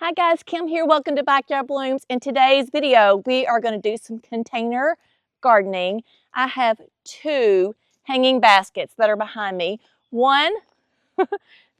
Hi guys, Kim here. Welcome to Backyard Blooms. In today's video, we are going to do some container gardening. I have two hanging baskets that are behind me. One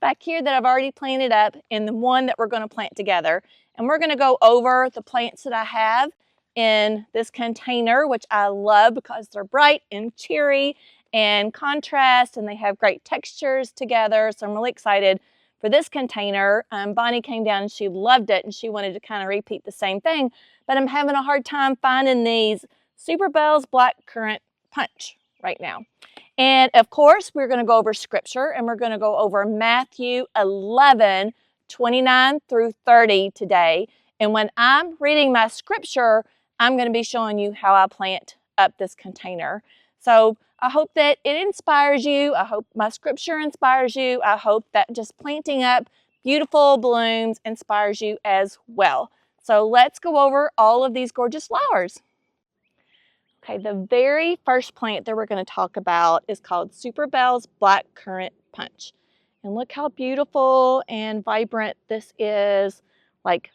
back here that I've already planted up and the one that we're going to plant together. And we're going to go over the plants that I have in this container, which I love because they're bright and cheery and contrast and they have great textures together. So I'm really excited for this container. Bonnie came down and she loved it and she wanted to kind of repeat the same thing, but I'm having a hard time finding these Superbells Blackcurrant Punch right now. And of course, we're going to go over scripture and we're going to go over Matthew 11:29 through 30 today. And when I'm reading my scripture, I'm going to be showing you how I plant up this container. So I hope that it inspires you. I hope my scripture inspires you. I hope that just planting up beautiful blooms inspires you as well. So let's go over all of these gorgeous flowers. Okay, the very first plant that we're going to talk about is called Superbell's Blackcurrant Punch. And look how beautiful and vibrant this is. Like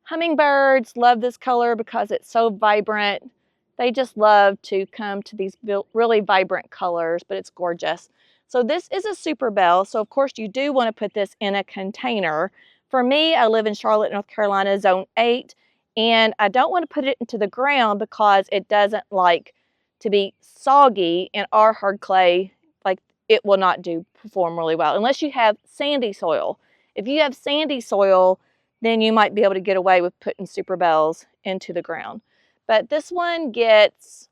hummingbirds love this color because it's so vibrant. They just love to come to these really vibrant colors, but it's gorgeous. So this is a Superbell. So of course you do want to put this in a container. For me, I live in Charlotte, North Carolina, zone 8. And I don't want to put it into the ground because it doesn't like to be soggy, and our hard clay, like it will not perform really well unless you have sandy soil. If you have sandy soil, then you might be able to get away with putting Superbells into the ground. But this one gets,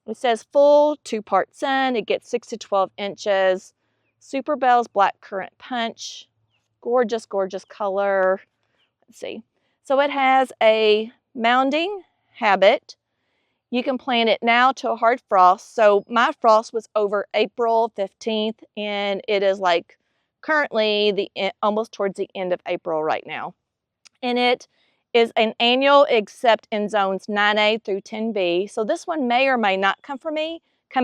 it says full 2-part sun. It gets 6 to 12 inches. Superbell's Blackcurrant Punch. Gorgeous, gorgeous color. Let's see. So it has a mounding habit. You can plant it now to a hard frost. So my frost was over April 15th and it is like currently almost towards the end of April right now. And it is an annual except in zones 9A through 10B. So this one may or may not come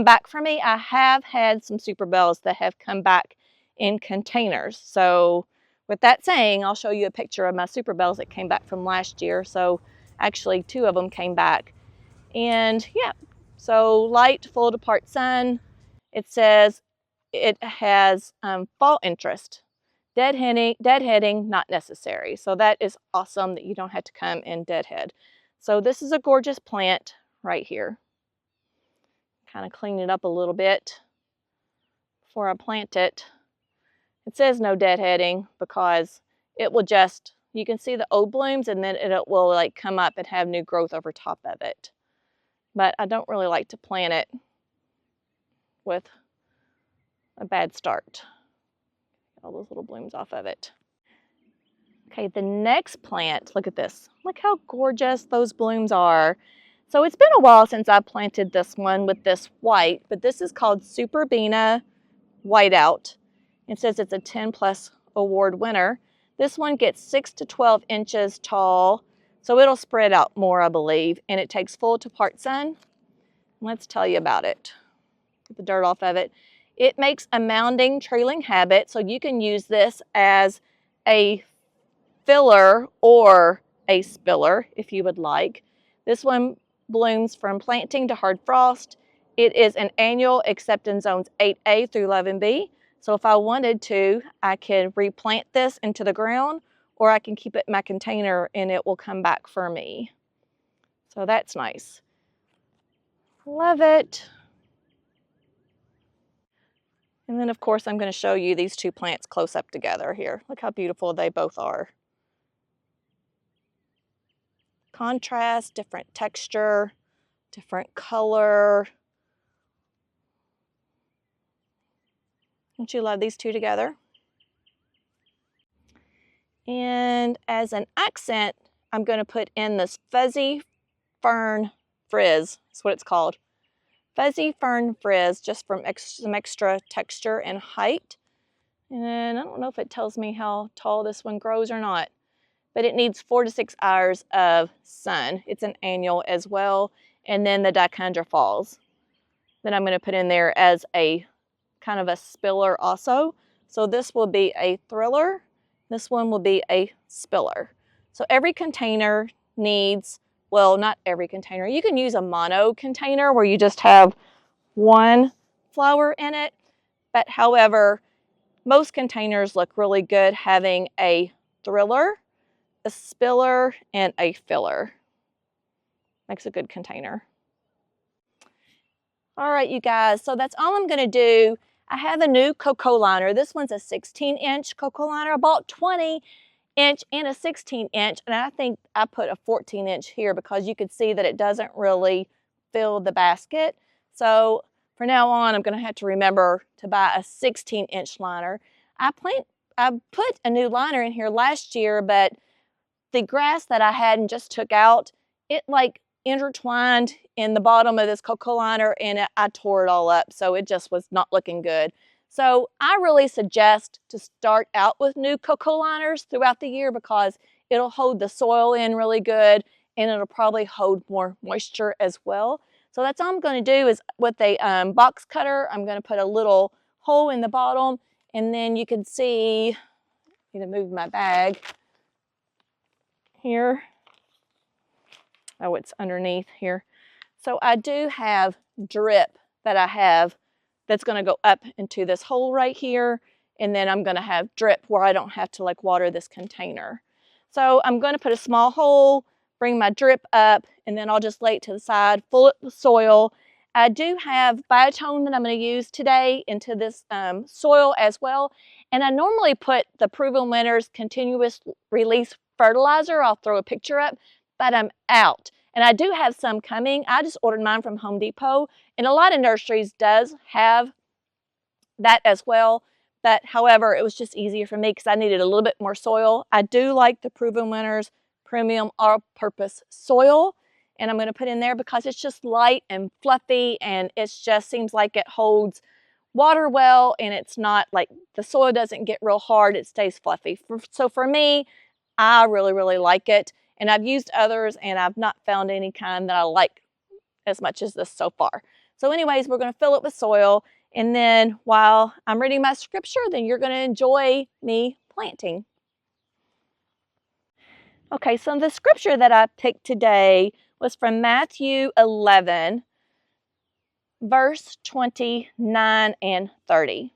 back for me. I have had some Superbells that have come back in containers. So with that saying, I'll show you a picture of my Superbells that came back from last year. So actually 2 of them came back. And yeah, so light, full to part sun. It says it has fall interest. Deadheading, not necessary. So that is awesome that you don't have to come in deadhead. So this is a gorgeous plant right here. Kind of clean it up a little bit before I plant it. It says no deadheading because it will just, you can see the old blooms and then it will like come up and have new growth over top of it. But I don't really like to plant it with a bad start. All those little blooms off of it. Okay, the next plant, look at this. Look how gorgeous those blooms are. So it's been a while since I planted this one with this white, but this is called Superbena Whiteout. It says it's a 10+ award winner. This one gets 6 to 12 inches tall, so it'll spread out more, I believe, and it takes full to part sun. Let's tell you about it. Get the dirt off of it. It makes a mounding trailing habit, so you can use this as a filler or a spiller if you would like. This one blooms from planting to hard frost. It is an annual except in zones 8A through 11B. So if I wanted to, I can replant this into the ground or I can keep it in my container and it will come back for me. So that's nice. Love it. And then of course I'm going to show you these 2 plants close up together here. Look how beautiful they both are. Contrast, different texture, different color. Don't you love these 2 together? And as an accent, I'm going to put in this fuzzy fern frizz. That's what it's called. Fuzzy fern frizz, just from some extra texture and height. And I don't know if it tells me how tall this one grows or not, but it needs 4 to 6 hours of sun. It's an annual as well. And then the dichondra falls that I'm going to put in there as a kind of a spiller also. So this will be a thriller. This one will be a spiller. So every container needs, well, not every container. You can use a mono container where you just have one flower in it. But however, most containers look really good having a thriller, a spiller, and a filler. Makes a good container. All right, you guys, so that's all I'm gonna do. I have a new cocoa liner. This one's a 16-inch cocoa liner. I bought 20-inch and a 16-inch, and I think I put a 14-inch here because you could see that it doesn't really fill the basket. So for now on, I'm gonna have to remember to buy a 16-inch liner. I put a new liner in here last year, but the grass that I had and just took out, it like intertwined in the bottom of this cocoa liner, and I tore it all up. So it just was not looking good. So I really suggest to start out with new cocoa liners throughout the year because it'll hold the soil in really good and it'll probably hold more moisture as well. So that's all I'm going to do is with a box cutter, I'm going to put a little hole in the bottom, and then you can see, I need to move my bag here. Oh, it's underneath here. So I do have drip that I have that's going to go up into this hole right here, and then I'm going to have drip where I don't have to like water this container. So I'm going to put a small hole, bring my drip up, and then I'll just lay it to the side, fill it with soil. I do have biotone that I'm going to use today into this soil as well, and I normally put the Proven Winners continuous release fertilizer. I'll throw a picture up, but I'm out. And I do have some coming. I just ordered mine from Home Depot, and a lot of nurseries does have that as well. But however, it was just easier for me because I needed a little bit more soil. I do like the Proven Winners Premium All-Purpose Soil, and I'm going to put in there because it's just light and fluffy, and it just seems like it holds water well, and it's not like the soil doesn't get real hard. It stays fluffy. So for me, I really, really like it. And I've used others, and I've not found any kind that I like as much as this so far. So anyways, we're going to fill it with soil. And then while I'm reading my scripture, then you're going to enjoy me planting. Okay, so the scripture that I picked today was from Matthew 11, verse 29 and 30.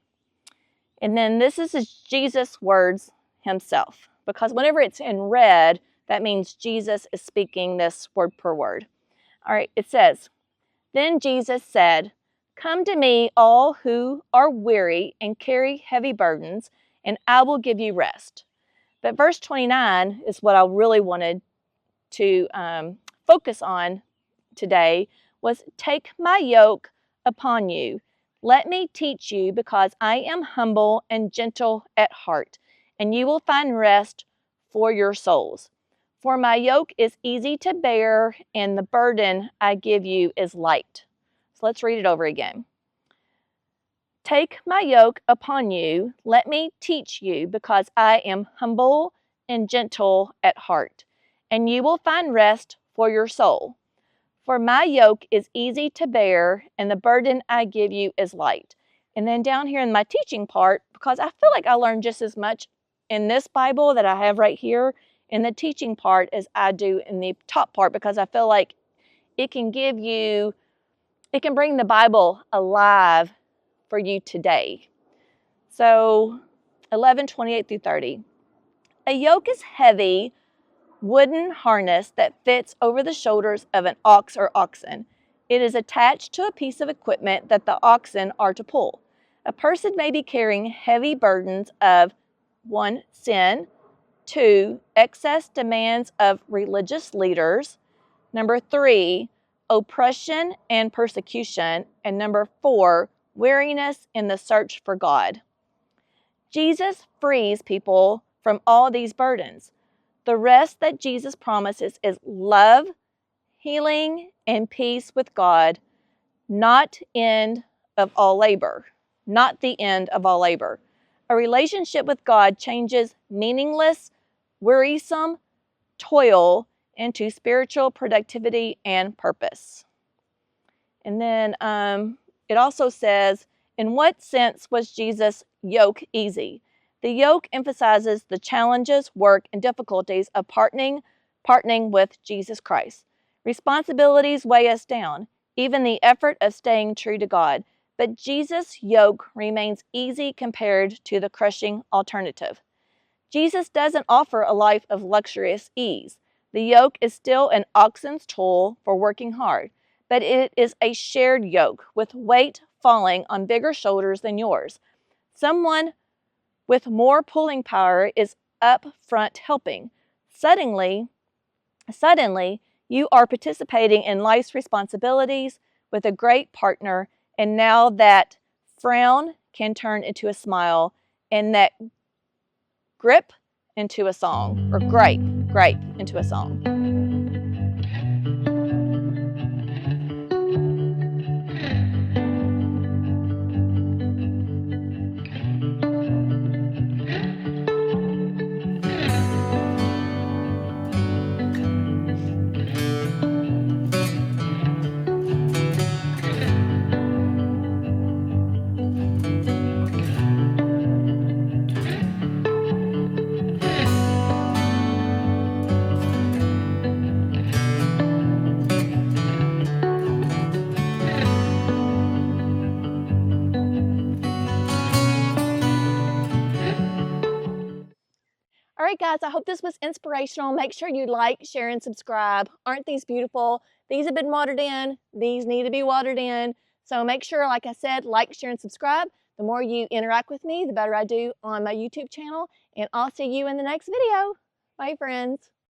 And then this is Jesus' words himself, because whenever it's in red, that means Jesus is speaking this word per word. All right, it says, "Then Jesus said, 'Come to me, all who are weary and carry heavy burdens, and I will give you rest.'" But verse 29 is what I really wanted to focus on today, was "Take my yoke upon you. Let me teach you, because I am humble and gentle at heart, and you will find rest for your souls. For my yoke is easy to bear, and the burden I give you is light." So let's read it over again. "Take my yoke upon you, let me teach you, because I am humble and gentle at heart, and you will find rest for your soul. For my yoke is easy to bear, and the burden I give you is light." And then down here in my teaching part, because I feel like I learned just as much in this Bible that I have right here in the teaching part as I do in the top part, because I feel like it can bring the Bible alive for you today. So 11:28 through 30. "A yoke is heavy wooden harness that fits over the shoulders of an ox or oxen. It is attached to a piece of equipment that the oxen are to pull. A person may be carrying heavy burdens of 1. Sin, 2. Excess demands of religious leaders, 3. Oppression and persecution, and 4. Weariness in the search for God." Jesus frees people from all these burdens. The rest that Jesus promises is love, healing, and peace with God, not end of all labor. Not the end of all labor. A relationship with God changes meaningless, wearisome toil into spiritual productivity and purpose. And then it also says, in what sense was Jesus' yoke easy? The yoke emphasizes the challenges, work, and difficulties of partnering with Jesus Christ. Responsibilities weigh us down, even the effort of staying true to God, but Jesus' yoke remains easy compared to the crushing alternative. Jesus doesn't offer a life of luxurious ease. The yoke is still an oxen's tool for working hard, but it is a shared yoke with weight falling on bigger shoulders than yours. Someone with more pulling power is up front helping. Suddenly, you are participating in life's responsibilities with a great partner, and now that frown can turn into a smile, and that grip into a song, or grape into a song. All right, guys, I hope this was inspirational. Make sure you like, share, and subscribe. Aren't these beautiful? These have been watered in. These need to be watered in. So make sure, like I said, like, share, and subscribe. The more you interact with me, the better I do on my YouTube channel. And I'll see you in the next video. Bye, friends.